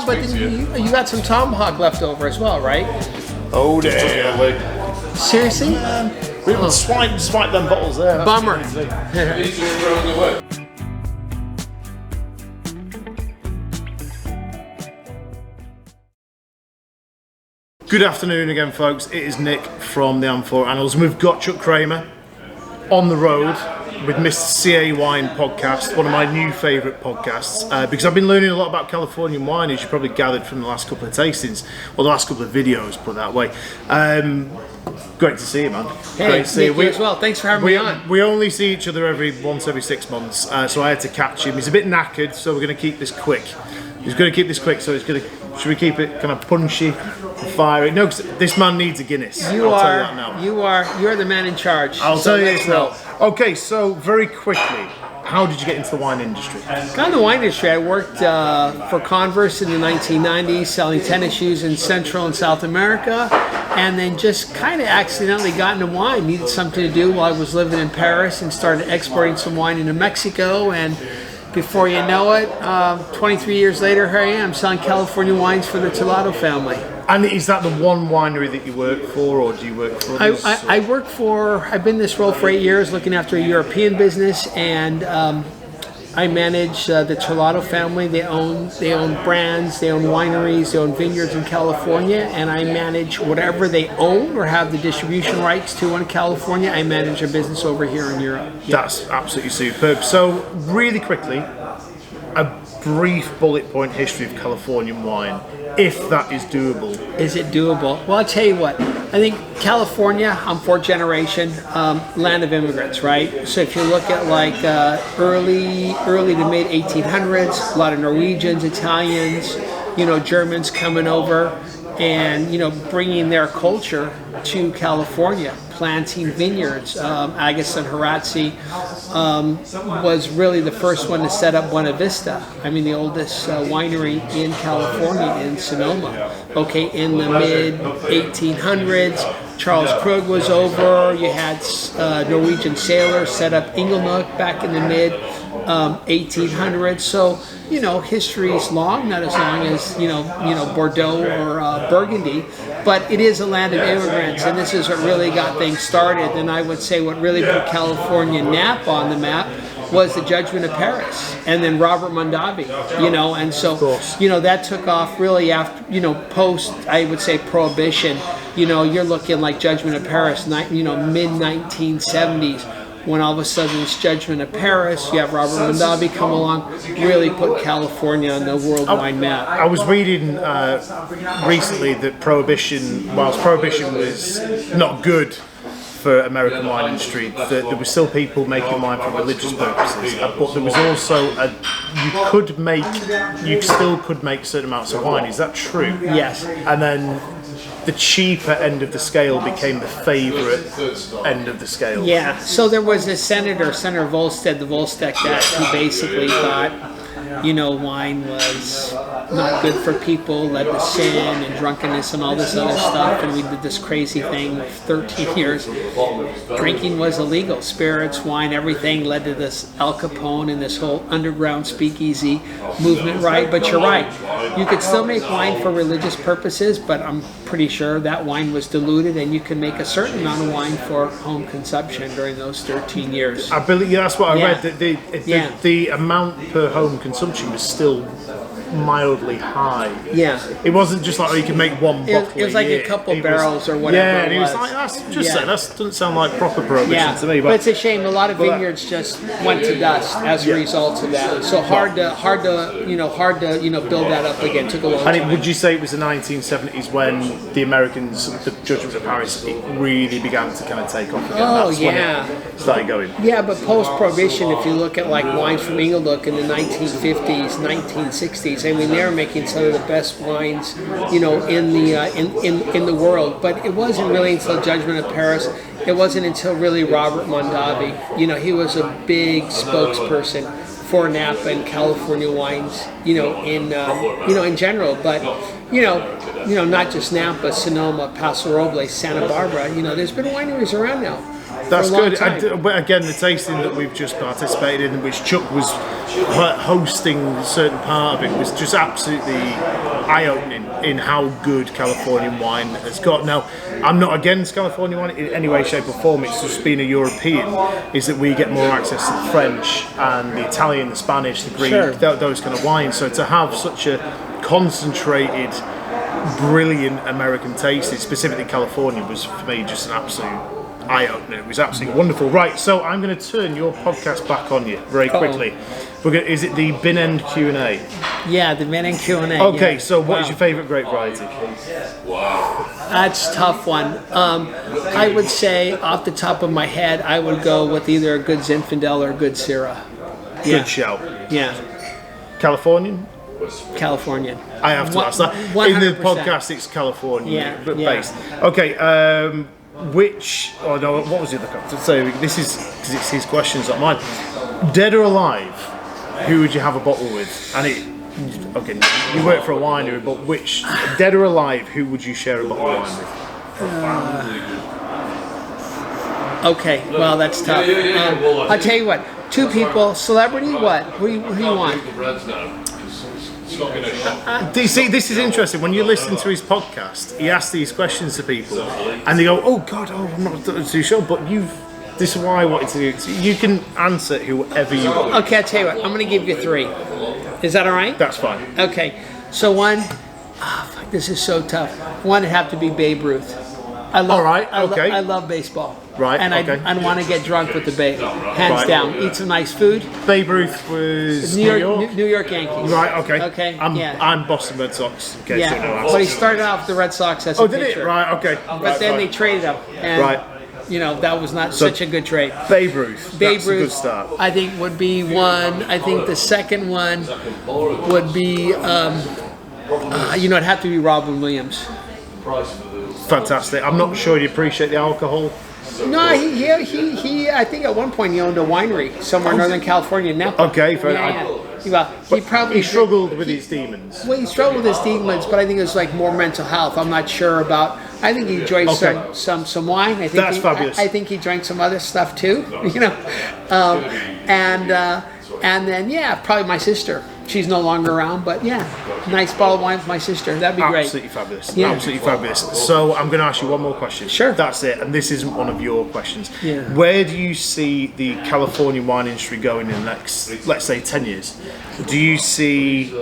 Yeah, but then you got some tomahawk left over as well, right? Oh, damn. Seriously? We would swipe them bottles there. Bummer. Good afternoon again, folks. It is Nick from the Amphora Annals, and we've got Chuck Cramer on the road with Mr. CA Wine podcast, one of my new favourite podcasts, because I've been learning a lot about Californian wine, as you probably gathered from the last couple of tastings, or the last couple of videos, put that way. Great to see you, man. Hey, great to see you. as well. Thanks for having me on. We only see each other once every 6 months, so I had to catch him. He's a bit knackered, so we're going to keep this quick. He's going to keep this quick, so should we keep it kind of punchy, fiery? No, because this man needs a Guinness. I'll tell you that now. You're the man in charge. I'll tell you this now. Okay, so very quickly, how did you get into the wine industry? Got in the wine industry. I worked for Converse in the 1990s, selling tennis shoes in Central and South America, and then just kind of accidentally got into wine. Needed something to do while I was living in Paris, and started exporting some wine into Mexico. And before you know it, 23 years later, here I am selling California wines for the Ciao family. And is that the one winery that you work for, or do you work for others? I've been in this role for 8 years, looking after a European business, and I manage the Ciao family. They own brands, they own wineries, they own vineyards in California, and I manage whatever they own or have the distribution rights to in California. I manage their business over here in Europe. Yeah. That's absolutely superb. So, really quickly, a brief bullet point history of Californian wine, if that is doable. Is it doable? Well, I'll tell you what. I think California, I'm fourth generation, land of immigrants, right? So if you look at like early to mid 1800s, a lot of Norwegians, Italians, Germans coming over, and bringing their culture to California, planting vineyards. Agassiz Horazzi was really the first one to set up Buena Vista. I mean, the oldest winery in California, in Sonoma. Okay, in the mid 1800s, Charles Krug was over. You had Norwegian sailors set up Inglenook back in the mid 1800s. So history's long, not as long as Bordeaux or Burgundy, but it is a land of immigrants, and this is what really got things started. And I would say what really put California Napa on the map was the Judgment of Paris, and then Robert Mondavi, and so that took off really after post, I would say, Prohibition. You're looking like Judgment of Paris, mid 1970s. When all of a sudden it's Judgment of Paris, you have Robert Mondavi come along, really put California on the world wine map. I was reading recently that whilst Prohibition was not good for American wine industry, that there were still people making wine for religious purposes, but there was also you still could make certain amounts of wine. Is that true? Yes. And then the cheaper end of the scale became the favourite end of the scale. Yeah, so there was a Senator Volstead, the Volstead Act, who basically thought, wine was not good for people, led to sin and drunkenness and all this other stuff, and we did this crazy thing for 13 years. Drinking was illegal. Spirits, wine, everything led to this Al Capone and this whole underground speakeasy movement, right? But you're right. You could still make wine for religious purposes, but I'm pretty sure that wine was diluted, and you can make a certain amount of wine for home consumption during those 13 years. I believe that's what I read, that the amount per home consumption was still mildly high. Yeah. It wasn't just like, you can make one bottle It was like a couple barrels or whatever. Yeah, and he was like, that doesn't sound like proper Prohibition to me. But it's a shame. A lot of vineyards just went to dust as a result of that. So hard to build that up again. Took a long time. And would you say it was the 1970s when the Americans, the Judgment of Paris, it really began to kind of take off again? Oh, That's yeah. when it started going. Yeah, but post-Prohibition, if you look at like wine from Inglenook in the 1950s, 1960s, I mean, they were making some of the best wines, in the world. But it wasn't really until Judgment of Paris. It wasn't until really Robert Mondavi. He was a big spokesperson for Napa and California wines, in general. But not just Napa, Sonoma, Paso Robles, Santa Barbara. There's been wineries around now That's for a long good. time. But again, the tasting that we've just participated in, which Chuck was hosting a certain part of it, was just absolutely eye-opening in how good Californian wine has got. Now, I'm not against Californian wine in any way, shape or form. It's just being a European, is that we get more access to the French and the Italian, the Spanish, the Greek, Sure. those kind of wines. So to have such a concentrated, brilliant American tasting, specifically California, was for me just an absolute eye-opener. It was absolutely wonderful. Right, so I'm going to turn your podcast back on you very quickly. Is it the bin end Q&A? Yeah, the men and Q&A. Okay, yeah. so what is Wow. your favourite grape variety? That's a tough one. I would say, off the top of my head, I would go with either a good Zinfandel or a good Syrah. Yeah. Good shout. Yeah, Californian? Californian. I have to ask that. In the 100%. podcast, it's California Yeah, based. Okay, what was the other question? So this is, because it's his questions, not mine. Dead or alive, who would you have a bottle with? Okay, you work for a winery, but which, dead or alive, who would you share a bottle of wine with? Okay, well, that's tough. I'll tell you what, two people, celebrity, what? Who do you want? Do you see, this is interesting. When you listen to his podcast, he asks these questions to people, and they go, "Oh God, I'm not too sure." But this is why I wanted to do. So you can answer whoever you want. Okay, I'll tell you what, I'm going to give you three. Is that all right? That's fine. Okay, so one, fuck, this is so tough. One would have to be Babe Ruth. I love, All right, okay. I love baseball. Right, and okay. I want to get drunk with the Babe, hands Right. down. Eat some nice food. Babe Ruth was New York Yankees. Right, okay. Okay, yeah. I'm Boston Red Sox, in case you know Yeah, that. but he started off the Red Sox as a Oh, did pitcher. it? Right, okay. But then they traded him, and Right. that was not such a good trade. Babe Ruth. Babe That's a good Ruth, start. I think, would be one. I think the second one would be, it'd have to be Robin Williams. Fantastic. I'm not sure you appreciate the alcohol. No, he I think at one point he owned a winery somewhere in Northern California, Napa. Okay, fair yeah. Well, he probably He struggled with his demons. Well, he struggled with his demons, but I think it was like more mental health. I'm not sure about. I think he enjoyed Okay. some wine. I think That's fabulous. I think he drank some other stuff too. And then probably my sister. She's no longer around, but nice bottle of wine for my sister. That'd be great. Absolutely fabulous. Yeah. Absolutely fabulous. So I'm going to ask you one more question. Sure. That's it. And this isn't one of your questions. Yeah. Where do you see the California wine industry going in the next, let's say, 10 years? Do you see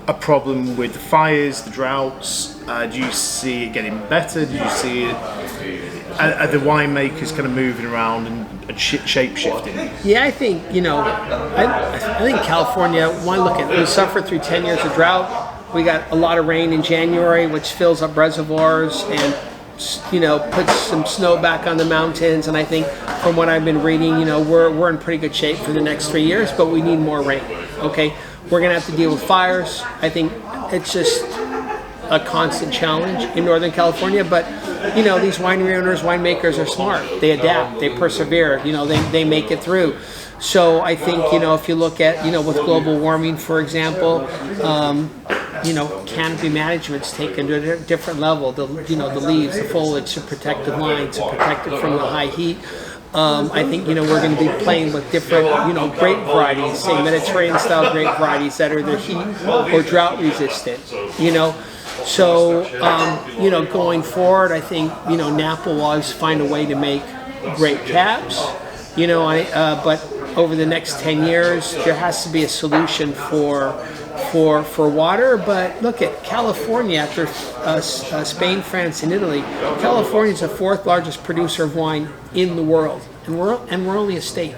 a problem with the fires, the droughts? Do you see it getting better? Do you see it? Are the winemakers kind of moving around and shape shifting? Yeah, I think I think California. One look at we suffered through 10 years of drought. We got a lot of rain in January, which fills up reservoirs and puts some snow back on the mountains. And I think from what I've been reading, we're in pretty good shape for the next 3 years, but we need more rain. Okay, we're gonna have to deal with fires. I think it's just a constant challenge in Northern California, but these winery owners, winemakers are smart. They adapt, they persevere, they make it through. So I think, if you look at, with global warming, for example, canopy management's taken to a different level. The leaves, the foliage to protect the vines, to protect it from the high heat. I think, we're going to be playing with different, grape varieties, say Mediterranean style grape varieties that are either heat or drought resistant, So, going forward, I think, Napa will always find a way to make great caps, but over the next 10 years, there has to be a solution for water. But look at California, after Spain, France, and Italy. California is the fourth largest producer of wine in the world, and we're only a state.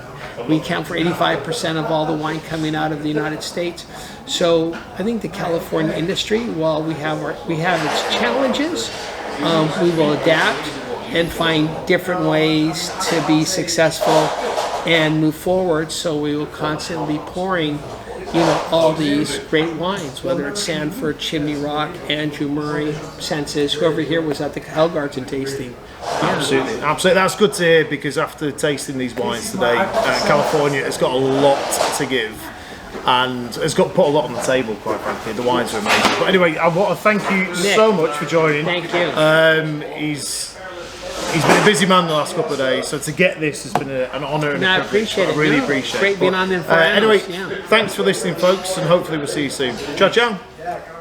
We account for 85% of all the wine coming out of the United States. So I think the California industry, while we have its challenges, we will adapt and find different ways to be successful and move forward. So we will constantly be pouring, all these great wines, whether it's Sanford, Chimney Rock, Andrew Murray, Senses, whoever here was at the Helgarten tasting. Absolutely. That's good to hear, because after tasting these wines today, California has got a lot to give and has got put a lot on the table, quite frankly. The wines are amazing. But anyway, I want to thank you Nick, so much for joining. Thank you. He's been a busy man the last couple of days, so to get this has been an honour and a I privilege. appreciate it. I really appreciate it. Great being on the Amphora Annals, Anyway, yeah. thanks for listening, folks, and hopefully we'll see you soon. Ciao, ciao.